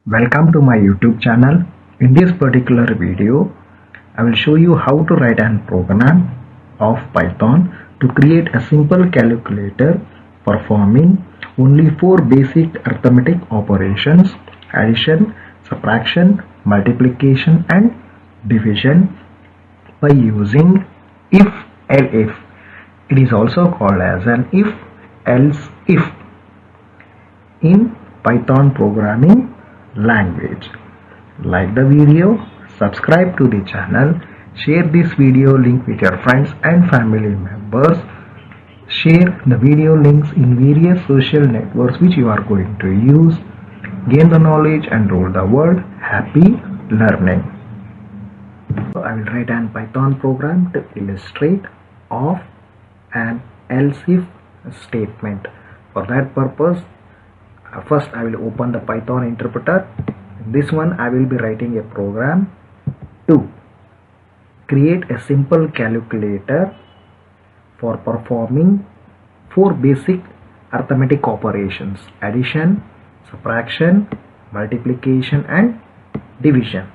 Welcome to my YouTube channel. In this particular video, I will show you how to write an program of Python to create a simple calculator performing only four basic arithmetic operations: addition, subtraction, multiplication and division by using if-else. It is also called as an if-else if in Python programming language. Like the video, subscribe to the channel, share this video link with your friends and family members, share the video links in various social networks which you are going to use, gain the knowledge and rule the world. Happy learning. So I will write an Python program to illustrate of an else if statement. For that purpose, first I will open the Python interpreter. In this one I will be writing a program to create a simple calculator for performing four basic arithmetic operations: addition, subtraction, multiplication and division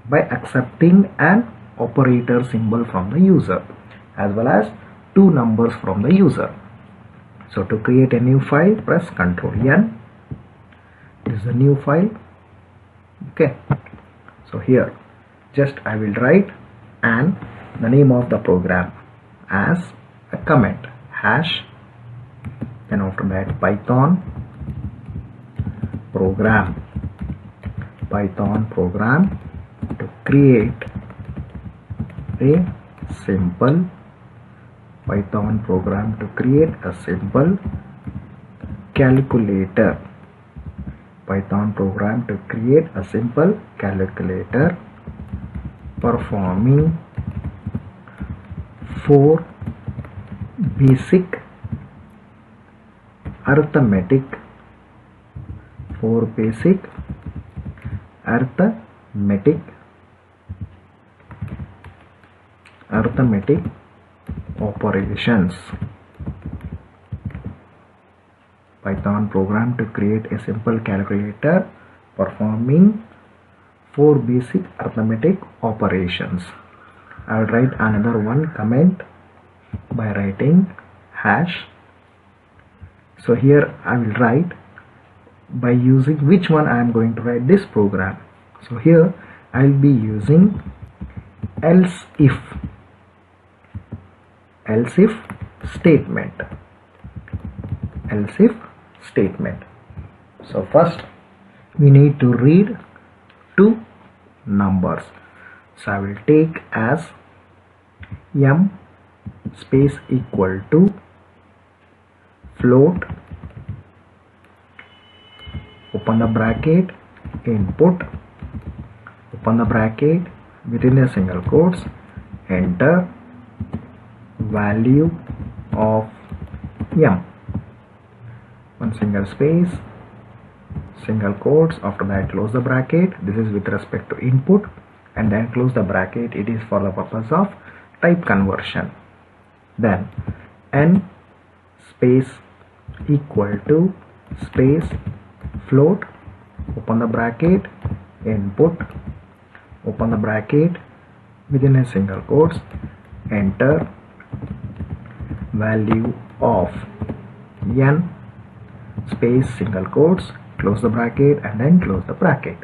by accepting an operator symbol from the user as well as two numbers from the user. So to create a new file, press Ctrl N. This is a new file. Okay. So here, just I will write and the name of the program as a comment hash. Then after that, Python program to create a simple Python program to create a simple calculator. Python program to create a simple calculator performing four basic arithmetic operations. Python program to create a simple calculator performing four basic arithmetic operations. I will write another one comment by writing hash. So here I will write by using which one I am going to write this program. So here I will be using else if statement. So first we need to read two numbers. So I will take as m space equal to float, open the bracket, input, open the bracket, within a single quotes, enter value of m, one single space, single quotes, after that close the bracket. This is with respect to input, and then close the bracket. It is for the purpose of type conversion. Then n space equal to space float, open the bracket, input, open the bracket, within a single quotes, enter value of n space single quotes, close the bracket and then close the bracket.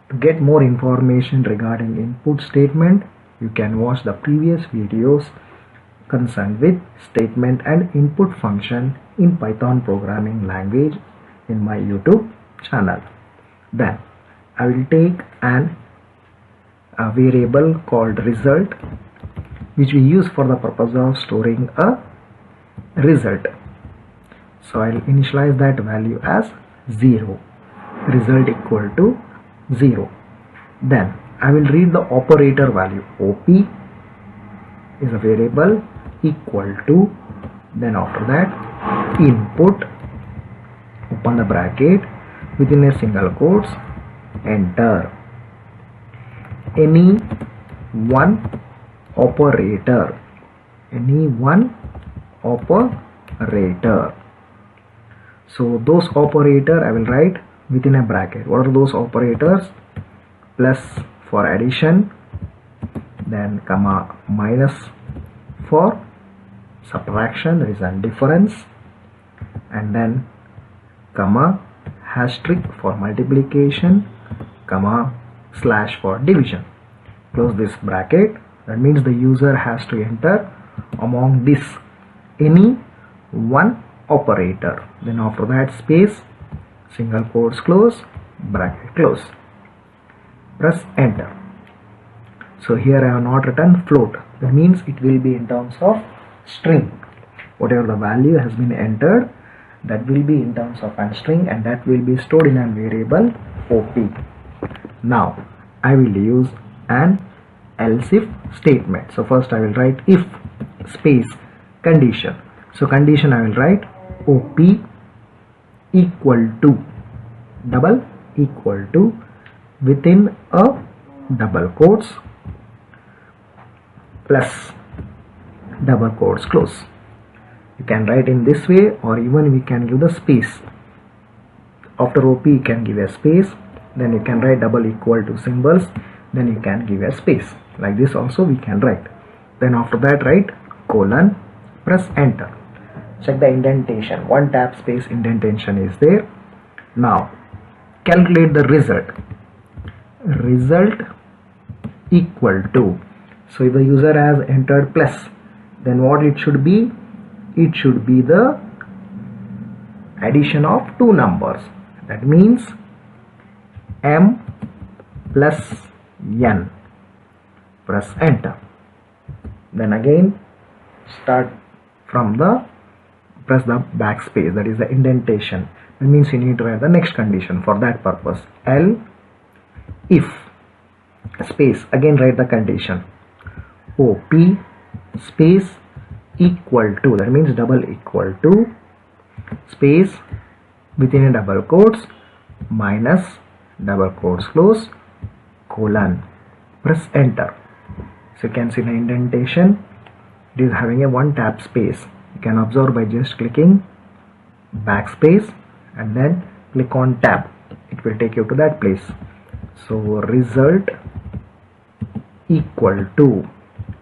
To get more information regarding input statement, you can watch the previous videos concerned with statement and input function in Python programming language in my YouTube channel. Then I will take a variable called result, which we use for the purpose of storing a result. So I will initialize that value as 0, result equal to 0. Then I will read the operator value. OP is a variable equal to, then after that input, open the bracket, within a single quotes, enter any one operator. So those operator I will write within a bracket. What are those operators? Plus for addition, then comma minus for subtraction, there is a difference, and then comma asterisk for multiplication, comma slash for division. Close this bracket. That means the user has to enter among this any one operator. Then after that space, single quotes close, bracket close. Press enter. So here I have not written float. That means it will be in terms of string. Whatever the value has been entered, that will be in terms of a string, and that will be stored in a variable OP. Now I will use an else if statement. So first I will write if space condition. So condition I will write OP equal to double equal to within a double quotes plus double quotes close. You can write in this way, or even we can give the space. After OP you can give a space, then you can write double equal to symbols, then you can give a space. Like this also we can write. Then after that write colon, press enter. Check the indentation. One tab space indentation is there. Now calculate the result. Result equal to, so if the user has entered plus, then what it should be? It should be the addition of two numbers. That means m plus n. Press enter. Then again start from the, press the backspace, that is the indentation. That means you need to write the next condition. For that purpose, L if space, again write the condition OP space equal to, that means double equal to space within a double quotes minus double quotes close colon. Press enter. So you can see the indentation, it is having a one tab space. You can observe by just clicking backspace and then click on tab, it will take you to that place. So result equal to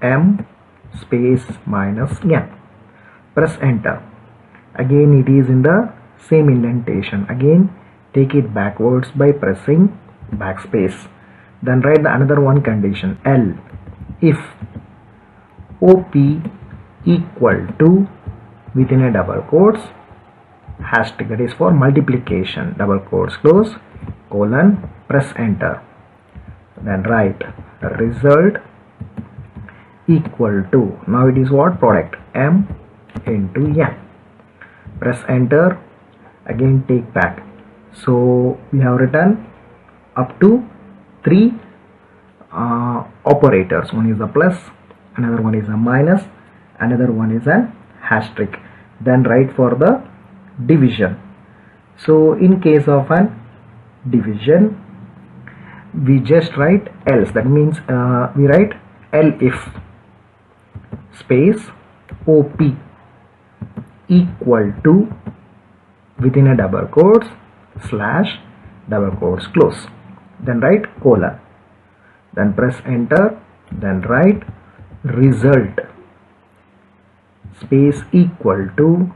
m space minus n. Press enter. Again it is in the same indentation. Again take it backwards by pressing backspace. Then write the another one condition, L if OP equal to within a double quotes hashtag, that is for multiplication, double quotes close colon. Press enter. Then write result equal to, now it is what? Product, m into n. Press enter. Again take back. So we have written up to three operators. One is the plus, another one is a minus, another one is an asterisk. Then write for the division. So in case of an division, we just write else. That means we write L if space OP equal to within a double quotes slash double quotes close. Then write colon. Then press enter. Then write result space equal to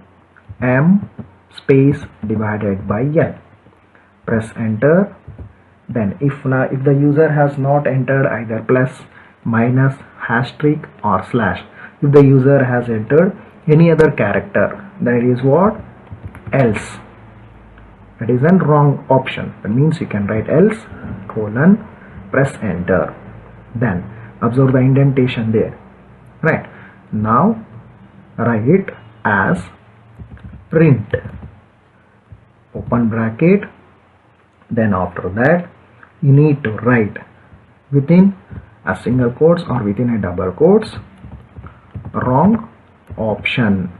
m space divided by n. Press enter. Then if the user has not entered either plus, minus, asterisk or slash, if the user has entered any other character, then it is what? Else. That is a wrong option. That means you can write else colon, press enter. Then observe the indentation there. Right. Now write it as print open bracket. Then after that you need to write within a single quotes or within a double quotes wrong option.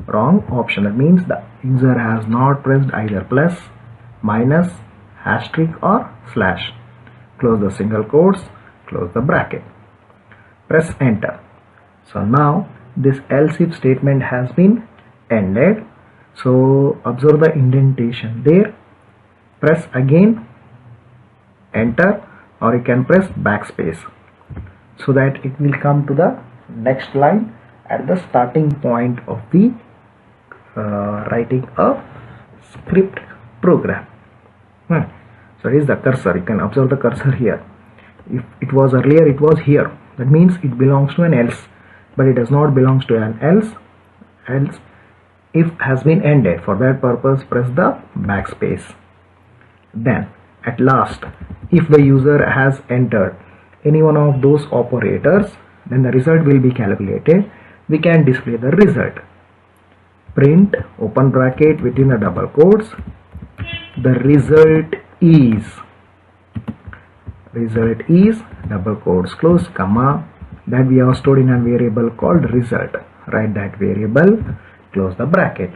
Wrong option, that means the user has not pressed either plus, minus, asterisk or slash. Close the single quotes, close the bracket. Press enter. So now this else if statement has been ended. So observe the indentation there. press again enter, or you can press backspace, so that it will come to the next line at the starting point of the writing a script program. So here is the cursor. You can observe the cursor here. If it was earlier, it was here. That means it belongs to an else, but it does not belong to an else. Else if has been ended. For that purpose, press the backspace. Then at last, if the user has entered any one of those operators, then the result will be calculated. We can display the result. Print open bracket within the double quotes, the result is double quotes close, comma, that we have stored in a variable called result. Write that variable, close the bracket.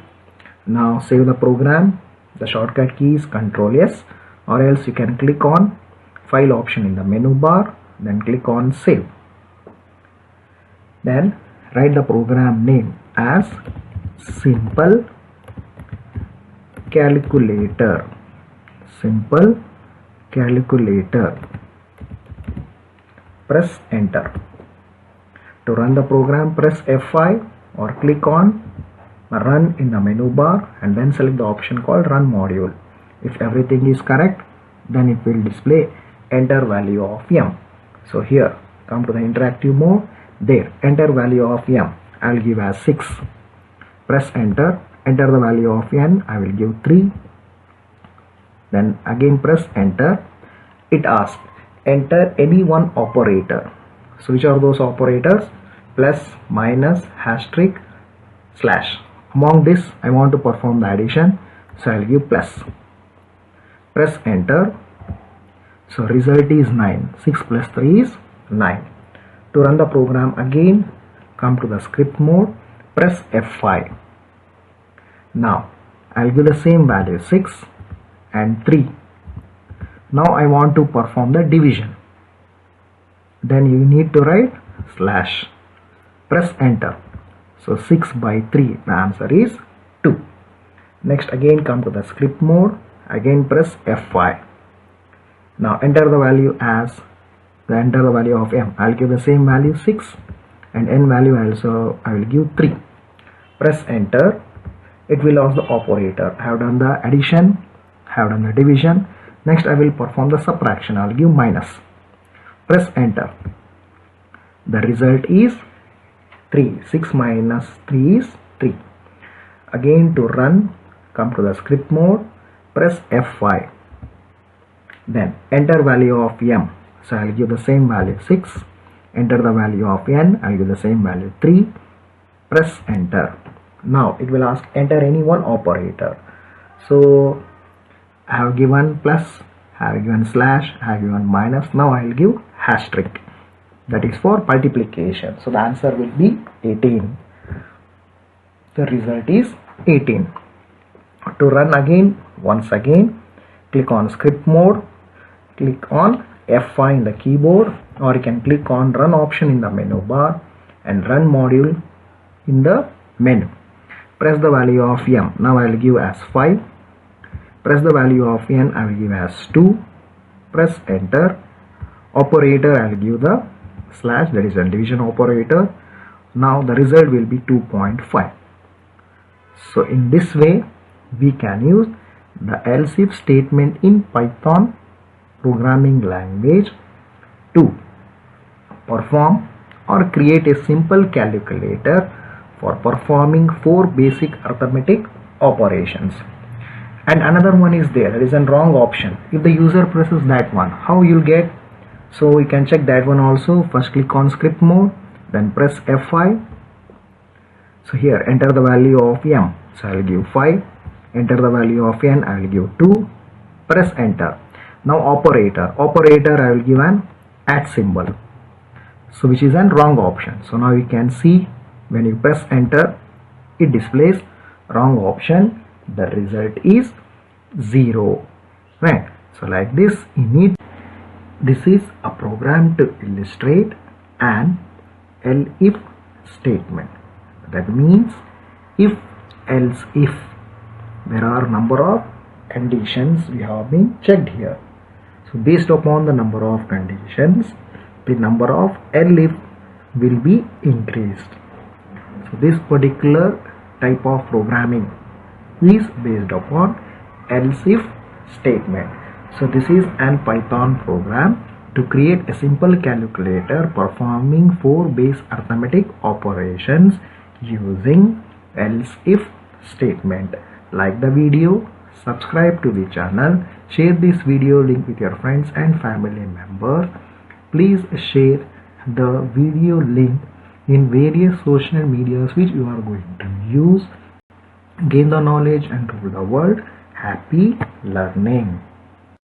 Now save the program. The shortcut key is Ctrl S, or else you can click on file option in the menu bar, then click on save. Then write the program name as simple calculator. Simple calculator. Press enter. To run the program, press F5 or click on run in the menu bar and then select the option called run module. If everything is correct, then it will display enter value of m. So here, come to the interactive mode. There, enter value of m. I will give as 6. Press enter. Enter the value of n. I will give 3. Then again press enter. It asks enter any one operator. So which are those operators? Plus, minus, asterisk, slash. Among this, I want to perform the addition, so I will give plus. Press enter. So result is 9. 6 plus 3 is 9. To run the program again, come to the script mode, press F5. Now I will give the same value 6 and 3. Now I want to perform the division. Then you need to write slash. Press enter. So 6 by 3, the answer is 2. Next again come to the script mode, again press F5. Now enter the value as enter the value of m. I will give the same value 6 and n value also I will give 3. Press enter. It will ask the operator. I have done the addition, I have done the division. Next I will perform the subtraction. I will give minus. Press enter. The result is 3. 6 minus 3 is 3. Again to run, come to the script mode, press F5. Then enter value of m. So I will give the same value 6. Enter the value of n. I will give the same value 3. Press enter. Now it will ask enter any one operator. So I have given plus, I have given slash, I have given minus. Now I will give asterisk. That is for multiplication. So the answer will be 18. The result is 18. To run again, once again, click on script mode, click on F5 in the keyboard, or you can click on run option in the menu bar and run module in the menu. Press the value of m. Now I will give as 5. Press the value of n. I will give as 2. Press enter. Operator I will give the slash, that is a division operator. Now the result will be 2.5. So in this way we can use the else if statement in Python programming language to perform or create a simple calculator for performing 4 basic arithmetic operations. And another one is there, that is a wrong option. If the user presses that one, how you'll get? So you can check that one also. First click on script mode, then press F5. So here enter the value of m. So I will give 5. Enter the value of n. I will give 2. Press enter. Now operator I will give an at symbol, so which is a wrong option. So now you can see when you press enter, it displays wrong option. The result is 0. Right? So like this you need. This is a program to illustrate an else-if statement. That means if, else, if. There are number of conditions we have been checked here. So based upon the number of conditions, the number of else if will be increased. So this particular type of programming is based upon else if statement. So this is an Python program to create a simple calculator performing 4 base arithmetic operations using else if statement. Like the video, subscribe to the channel, share this video link with your friends and family members. Please share the video link in various social medias which you are going to use. Gain the knowledge and rule the world. Happy learning.